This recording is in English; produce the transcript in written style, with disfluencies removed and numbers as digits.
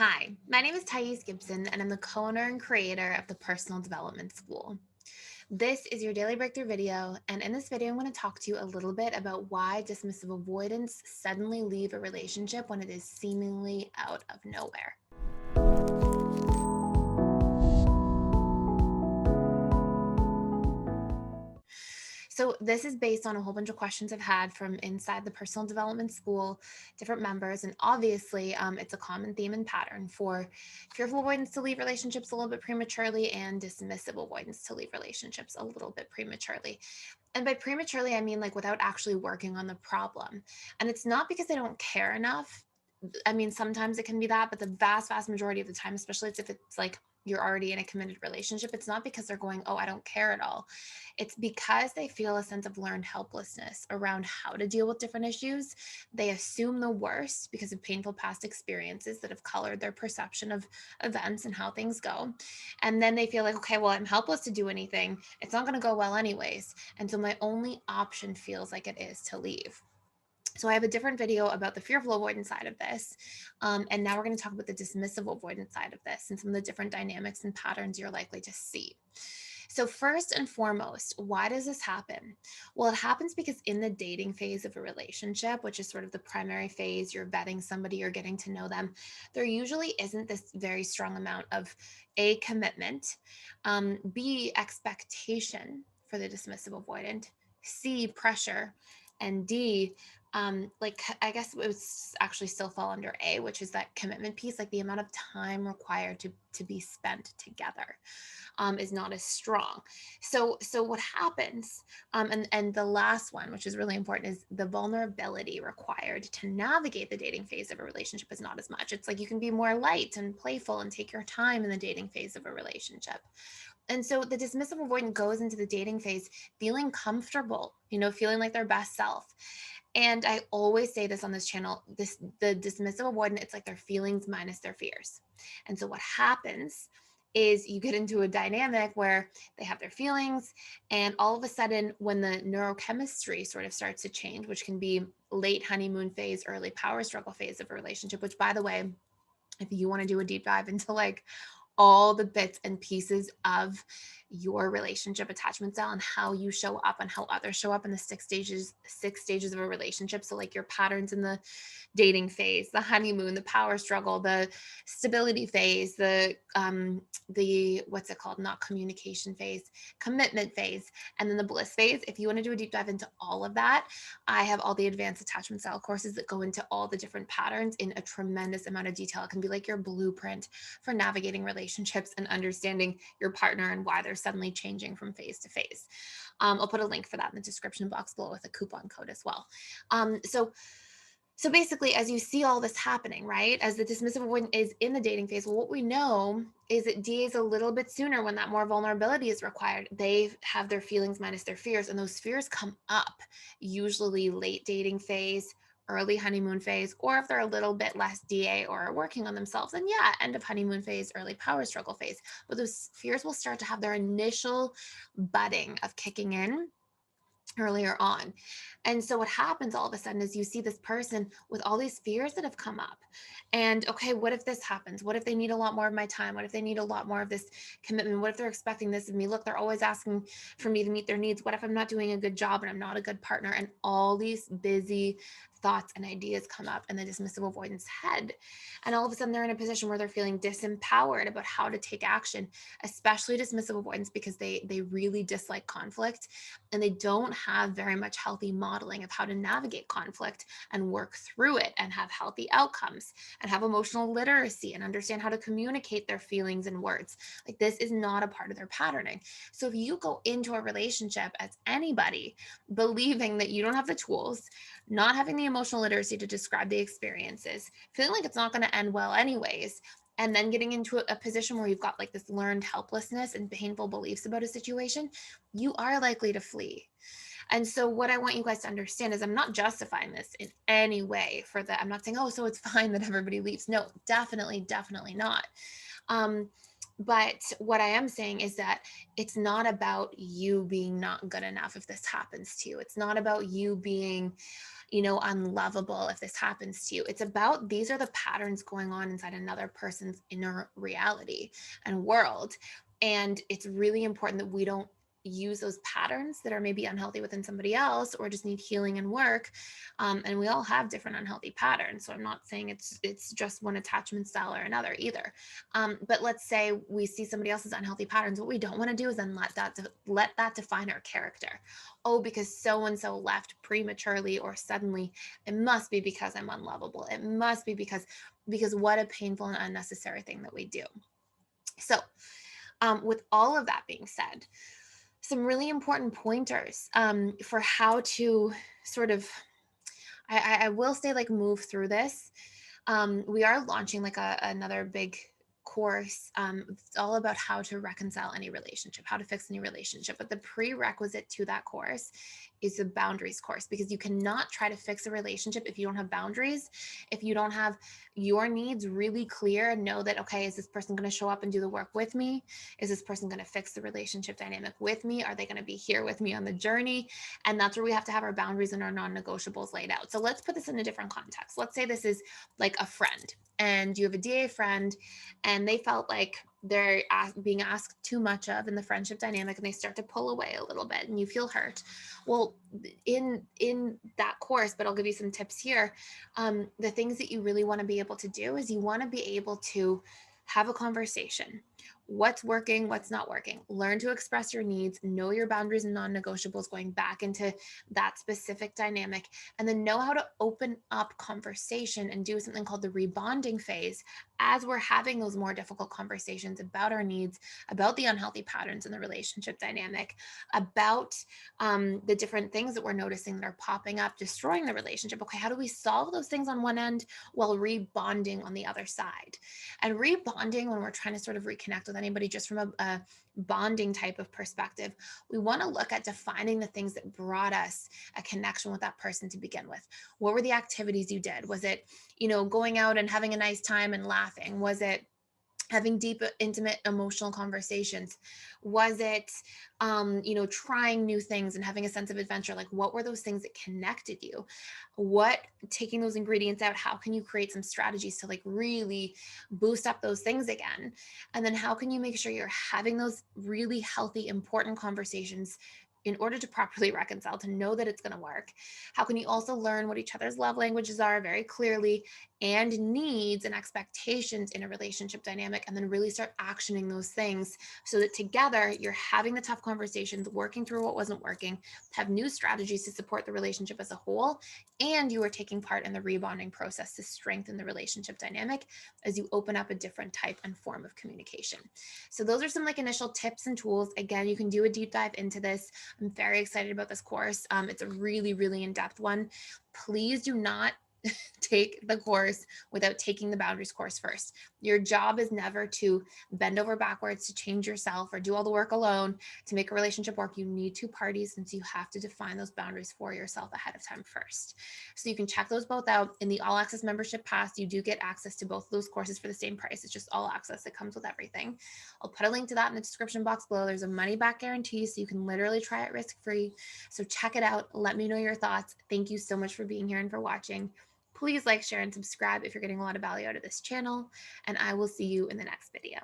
Hi, my name is Gibson, and I'm the co-owner and creator of the Personal Development School. This is your daily breakthrough video, and in this video, I'm going to talk to you a little bit about why dismissive avoidants suddenly leave a relationship when it is seemingly out of nowhere. So this is based on a whole bunch of questions I've had from inside the personal development school, different members, and obviously it's a common theme and pattern for fearful avoidance to leave relationships a little bit prematurely and dismissive avoidance to leave relationships a little bit prematurely. And by prematurely, I mean like without actually working on the problem. And it's not because they don't care enough. I mean, sometimes it can be that, but the vast majority of the time, especially if it's like you're already in a committed relationship, it's not because they're going, oh, I don't care at all. It's because they feel a sense of learned helplessness around how to deal with different issues. They assume the worst because of painful past experiences that have colored their perception of events and how things go. And then they feel like, okay, well, I'm helpless to do anything. It's not going to go well, anyways. And so my only option feels like it is to leave. So I have a different video about the fearful avoidance side of this. And now we're going to talk about the dismissive avoidance side of this and some of the different dynamics and patterns you're likely to see. So first and foremost, why does this happen? Well, it happens because in the dating phase of a relationship, which is sort of the primary phase, you're vetting somebody, you're getting to know them, there usually isn't this very strong amount of A, commitment, B, expectation for the dismissive avoidant, C, pressure, and D, like I guess it would actually still fall under A, which is that commitment piece, like the amount of time required to be spent together is not as strong. So what happens, and the last one, which is really important, is the vulnerability required to navigate the dating phase of a relationship is not as much. It's like you can be more light and playful and take your time in the dating phase of a relationship. And so the dismissive avoidant goes into the dating phase feeling comfortable, feeling like their best self. And I always say this on this channel, the dismissive avoidant, it's like their feelings minus their fears. And so what happens is you get into a dynamic where they have their feelings, and all of a sudden when the neurochemistry sort of starts to change, which can be late honeymoon phase, early power struggle phase of a relationship, which, by the way, if you want to do a deep dive into like all the bits and pieces of your relationship attachment style and how you show up and how others show up in the six stages of a relationship. So like your patterns in the dating phase, the honeymoon, the power struggle, the stability phase, the what's it called, not communication phase, commitment phase, and then the bliss phase. If you want to do a deep dive into all of that, I have all the advanced attachment style courses that go into all the different patterns in a tremendous amount of detail. It can be like your blueprint for navigating relationships and understanding your partner and why they're suddenly changing from phase to phase. I'll put a link for that in the description box below with a coupon code as well. So basically, as you see all this happening, right, as the dismissive avoidant is in the dating phase, well, what we know is that D is a little bit sooner when that more vulnerability is required. They have their feelings minus their fears, and those fears come up usually late dating phase, early honeymoon phase, or if they're a little bit less DA or are working on themselves, then yeah, end of honeymoon phase, early power struggle phase. But those fears will start to have their initial budding of kicking in earlier on. And so what happens all of a sudden is you see this person with all these fears that have come up. And okay, what if this happens? What if they need a lot more of my time? What if they need a lot more of this commitment? What if they're expecting this of me? Look, they're always asking for me to meet their needs. What if I'm not doing a good job and I'm not a good partner? And all these busy thoughts and ideas come up in the dismissive avoidance head. And all of a sudden they're in a position where they're feeling disempowered about how to take action, especially dismissive avoidance, because they really dislike conflict and they don't have very much healthy modeling of how to navigate conflict and work through it and have healthy outcomes and have emotional literacy and understand how to communicate their feelings in words. Like, this is not a part of their patterning. So if you go into a relationship as anybody believing that you don't have the tools, not having the emotional literacy to describe the experiences, feeling like it's not going to end well anyways, and then getting into a position where you've got like this learned helplessness and painful beliefs about a situation, you are likely to flee. And so what I want you guys to understand is I'm not justifying this in any way for that. I'm not saying, oh, so it's fine that everybody leaves. No, definitely not. But what I am saying is that it's not about you being not good enough if this happens to you. It's not about you being, unlovable if this happens to you. It's about these are the patterns going on inside another person's inner reality and world. And it's really important that we don't use those patterns that are maybe unhealthy within somebody else or just need healing and work. And we all have different unhealthy patterns. So I'm not saying it's just one attachment style or another either. But let's say we see somebody else's unhealthy patterns. What we don't want to do is then let that define our character. Oh, because so and so left prematurely or suddenly, it must be because I'm unlovable. It must be because what a painful and unnecessary thing that we do. So, with all of that being said, some really important pointers for how to sort of, I will say, like, move through this. We are launching like another big course. It's all about how to reconcile any relationship, how to fix any relationship. But the prerequisite to that course is the boundaries course, because you cannot try to fix a relationship if you don't have boundaries, if you don't have your needs really clear and know that, okay, is this person going to show up and do the work with me? Is this person going to fix the relationship dynamic with me? Are they going to be here with me on the journey? And that's where we have to have our boundaries and our non-negotiables laid out. So let's put this in a different context. Let's say this is like a friend, and you have a DA friend, and they felt like they're being asked too much of in the friendship dynamic, and they start to pull away a little bit and you feel hurt. Well, in that course, but I'll give you some tips here. The things that you really want to be able to do is you want to be able to have a conversation. What's working, what's not working? Learn to express your needs, know your boundaries and non-negotiables going back into that specific dynamic, and then know how to open up conversation and do something called the rebonding phase as we're having those more difficult conversations about our needs, about the unhealthy patterns in the relationship dynamic, about the different things that we're noticing that are popping up, destroying the relationship. Okay, how do we solve those things on one end while rebonding on the other side? And rebonding, when we're trying to sort of reconnect with anybody just from a bonding type of perspective, we want to look at defining the things that brought us a connection with that person to begin with. What were the activities you did? Was it, going out and having a nice time and laughing? Was it having deep, intimate, emotional conversations? Was it, trying new things and having a sense of adventure? Like, what were those things that connected you? What, taking those ingredients out, how can you create some strategies to like really boost up those things again? And then how can you make sure you're having those really healthy, important conversations in order to properly reconcile, to know that it's going to work? How can you also learn what each other's love languages are very clearly, and needs and expectations in a relationship dynamic, and then really start actioning those things so that together you're having the tough conversations, working through what wasn't working, have new strategies to support the relationship as a whole, and you are taking part in the rebonding process to strengthen the relationship dynamic as you open up a different type and form of communication. So those are some like initial tips and tools. Again, you can do a deep dive into this. I'm very excited about this course. It's a really, really in-depth one. Please do not take the course without taking the boundaries course first. Your job is never to bend over backwards to change yourself or do all the work alone to make a relationship work. You need two parties, since you have to define those boundaries for yourself ahead of time first. So you can check those both out. In the all access membership pass, you do get access to both of those courses for the same price. It's just all access. It comes with everything. I'll put a link to that in the description box below. There's a money back guarantee, so you can literally try it risk free. So check it out. Let me know your thoughts. Thank you so much for being here and for watching. Please like, share, and subscribe if you're getting a lot of value out of this channel, and I will see you in the next video.